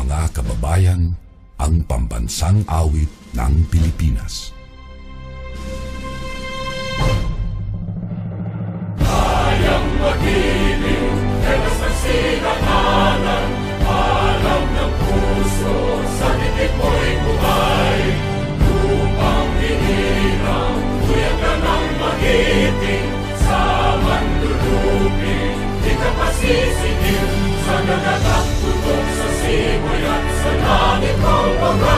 mga kababayan, ang pambansang awit ng Pilipinas. Kayang mag-ibig, ewas ng sinakanan, alam ng puso, sa titik mo'y buhay. Lupang hinirang, kuya ka ng magiting, sa manlulupin, di ka pasisigil, sa nagatak tutok sa simoy at sa langit mong mga